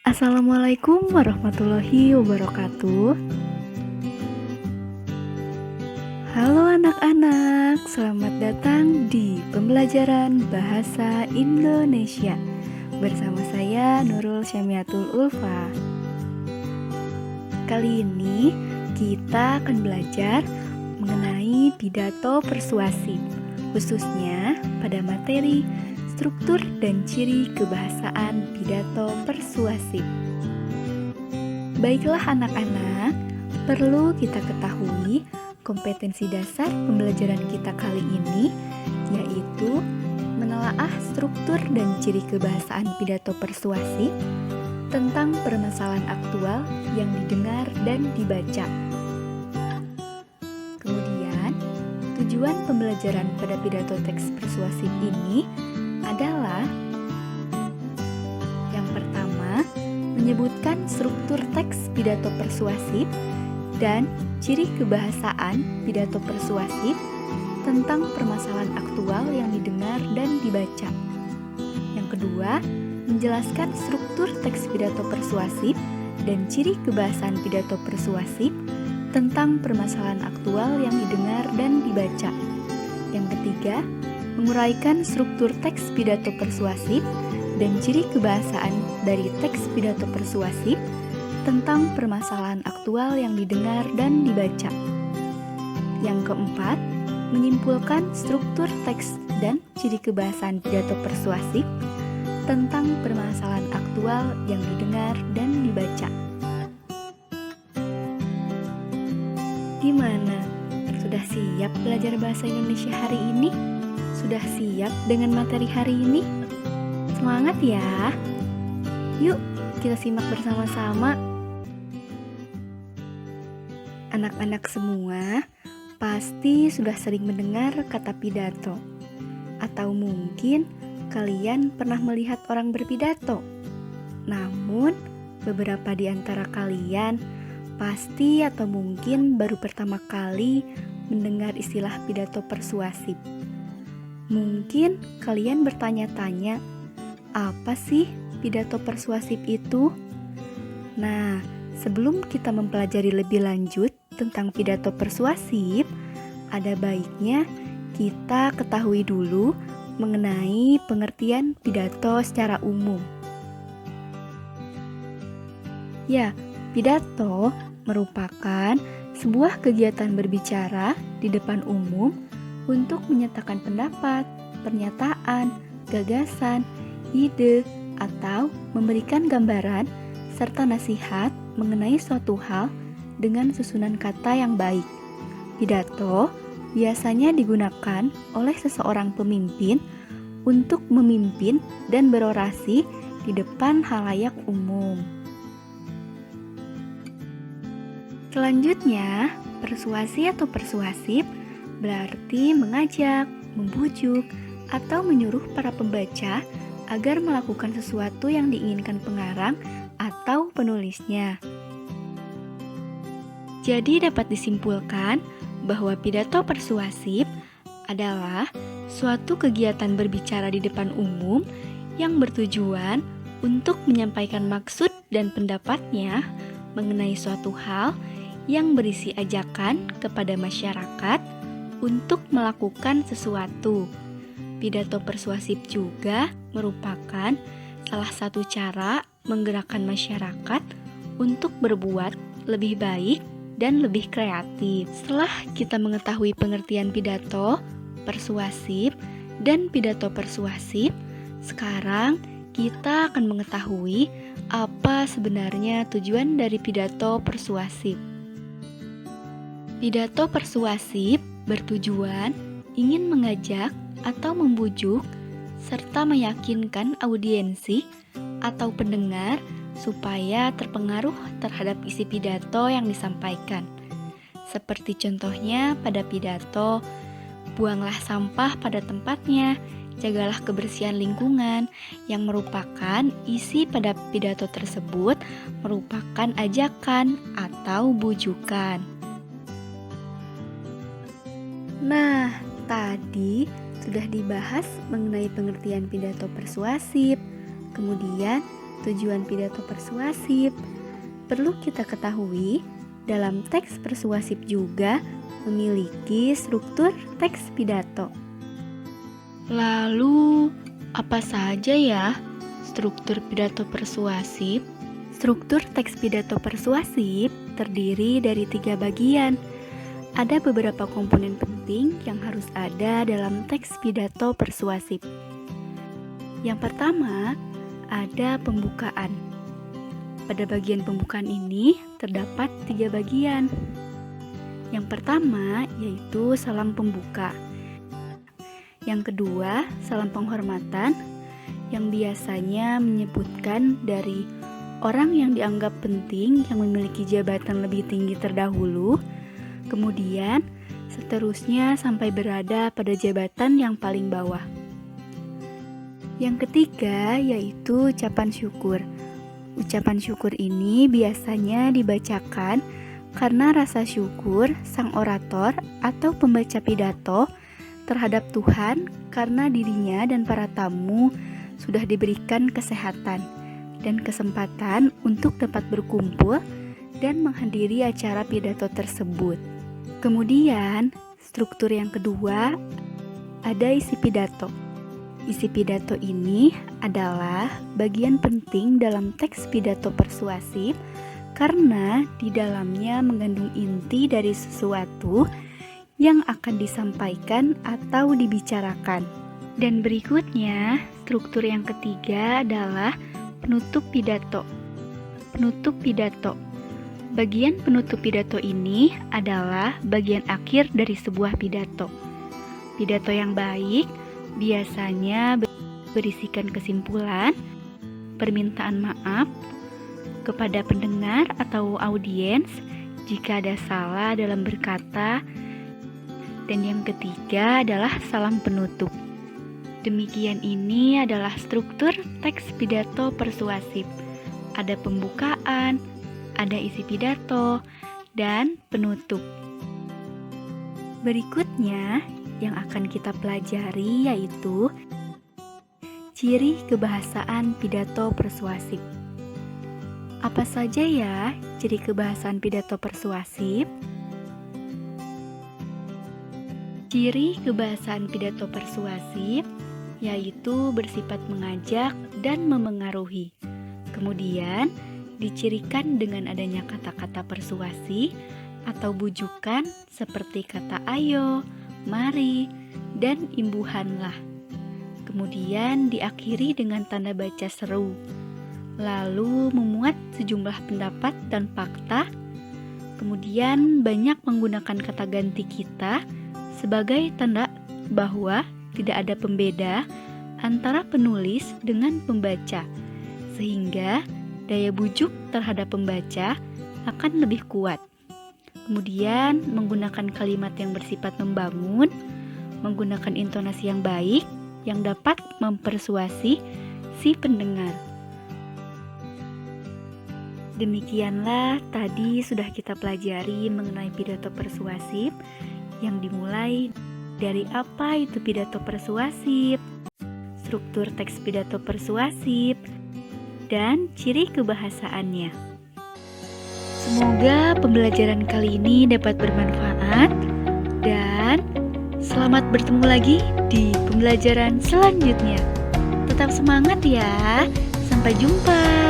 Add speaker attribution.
Speaker 1: Assalamualaikum warahmatullahi wabarakatuh. Halo anak-anak, selamat datang di pembelajaran Bahasa Indonesia bersama saya Nurul Syamiatul Ulfa. Kali ini kita akan belajar mengenai pidato persuasif, khususnya pada materi struktur dan ciri kebahasaan pidato persuasif. Baiklah anak-anak, perlu kita ketahui kompetensi dasar pembelajaran kita kali ini, yaitu menelaah struktur dan ciri kebahasaan pidato persuasif tentang permasalahan aktual yang didengar dan dibaca. Kemudian, tujuan pembelajaran pada pidato teks persuasif ini adalah yang pertama, menyebutkan struktur teks pidato persuasif dan ciri kebahasaan pidato persuasif tentang permasalahan aktual yang didengar dan dibaca. Yang kedua, menjelaskan struktur teks pidato persuasif dan ciri kebahasaan pidato persuasif tentang permasalahan aktual yang didengar dan dibaca. Yang ketiga, menguraikan struktur teks pidato persuasif dan ciri kebahasaan dari teks pidato persuasif tentang permasalahan aktual yang didengar dan dibaca. Yang keempat, menyimpulkan struktur teks dan ciri kebahasaan pidato persuasif tentang permasalahan aktual yang didengar dan dibaca. Gimana? Sudah siap belajar bahasa Indonesia hari ini? Sudah siap dengan materi hari ini? Semangat ya! Yuk, kita simak bersama-sama. Anak-anak semua pasti sudah sering mendengar kata pidato. Atau mungkin kalian pernah melihat orang berpidato. Namun, beberapa di antara kalian pasti atau mungkin baru pertama kali mendengar istilah pidato persuasif. Mungkin kalian bertanya-tanya, apa sih pidato persuasif itu? Nah, sebelum kita mempelajari lebih lanjut tentang pidato persuasif, ada baiknya kita ketahui dulu mengenai pengertian pidato secara umum. Ya, pidato merupakan sebuah kegiatan berbicara di depan umum untuk menyatakan pendapat, pernyataan, gagasan, ide, atau memberikan gambaran serta nasihat mengenai suatu hal dengan susunan kata yang baik. Pidato biasanya digunakan oleh seseorang pemimpin untuk memimpin dan berorasi di depan halayak umum. Selanjutnya, persuasi atau persuasif berarti mengajak, membujuk, atau menyuruh para pembaca agar melakukan sesuatu yang diinginkan pengarang atau penulisnya. Jadi dapat disimpulkan bahwa pidato persuasif adalah suatu kegiatan berbicara di depan umum yang bertujuan untuk menyampaikan maksud dan pendapatnya mengenai suatu hal yang berisi ajakan kepada masyarakat untuk melakukan sesuatu. Pidato persuasif juga merupakan salah satu cara menggerakkan masyarakat untuk berbuat lebih baik dan lebih kreatif. Setelah kita mengetahui pengertian pidato persuasif dan pidato persuasif, sekarang kita akan mengetahui apa sebenarnya tujuan dari pidato persuasif. Pidato persuasif bertujuan ingin mengajak atau membujuk serta meyakinkan audiensi atau pendengar supaya terpengaruh terhadap isi pidato yang disampaikan. Seperti contohnya pada pidato, buanglah sampah pada tempatnya, jagalah kebersihan lingkungan, yang merupakan isi pada pidato tersebut merupakan ajakan atau bujukan. Nah, tadi sudah dibahas mengenai pengertian pidato persuasif. Kemudian Tujuan pidato persuasif. Perlu kita ketahui, dalam teks persuasif juga memiliki struktur teks pidato.
Speaker 2: Lalu, apa saja ya struktur pidato persuasif?
Speaker 1: Struktur teks pidato persuasif terdiri dari 3 bagian. Ada beberapa komponen penting yang harus ada dalam teks pidato persuasif. Yang pertama, ada pembukaan. Pada bagian pembukaan ini terdapat 3 bagian. Yang pertama yaitu salam pembuka. Yang kedua, salam penghormatan yang biasanya menyebutkan dari orang yang dianggap penting yang memiliki jabatan lebih tinggi terdahulu, kemudian seterusnya sampai berada pada jabatan yang paling bawah. Yang ketiga yaitu ucapan syukur. Ucapan syukur ini biasanya dibacakan karena rasa syukur sang orator atau pembaca pidato terhadap Tuhan karena dirinya dan para tamu sudah diberikan kesehatan dan kesempatan untuk dapat berkumpul dan menghadiri acara pidato tersebut. Kemudian, struktur yang kedua ada isi pidato. Isi pidato ini adalah bagian penting dalam teks pidato persuasif karena di dalamnya mengandung inti dari sesuatu yang akan disampaikan atau dibicarakan. Dan berikutnya, struktur yang ketiga adalah penutup pidato. Penutup pidato. Bagian penutup pidato ini adalah bagian akhir dari sebuah pidato. Pidato yang baik biasanya berisikan kesimpulan, permintaan maaf kepada pendengar atau audiens jika ada salah dalam berkata, dan yang ketiga adalah salam penutup. Demikian ini adalah struktur teks pidato persuasif. Ada pembukaan, ada isi pidato, dan penutup. Berikutnya yang akan kita pelajari yaitu ciri kebahasaan pidato persuasif. Apa saja ya ciri kebahasaan pidato persuasif? Ciri kebahasaan pidato persuasif yaitu bersifat mengajak dan memengaruhi. Kemudian dicirikan dengan adanya kata-kata persuasi atau bujukan seperti kata ayo, mari, dan imbuhanlah. Kemudian diakhiri dengan tanda baca seru. Lalu memuat sejumlah pendapat dan fakta. Kemudian banyak menggunakan kata ganti kita sebagai tanda bahwa tidak ada pembeda antara penulis dengan pembaca, sehingga daya bujuk terhadap pembaca akan lebih kuat. Kemudian menggunakan kalimat yang bersifat membangun, menggunakan intonasi yang baik yang dapat mempersuasi si pendengar. Demikianlah tadi sudah kita pelajari mengenai pidato persuasif yang dimulai dari apa itu pidato persuasif, struktur teks pidato persuasif, dan ciri kebahasaannya. Semoga pembelajaran kali ini dapat bermanfaat dan selamat bertemu lagi di pembelajaran selanjutnya. Tetap semangat ya. Sampai jumpa.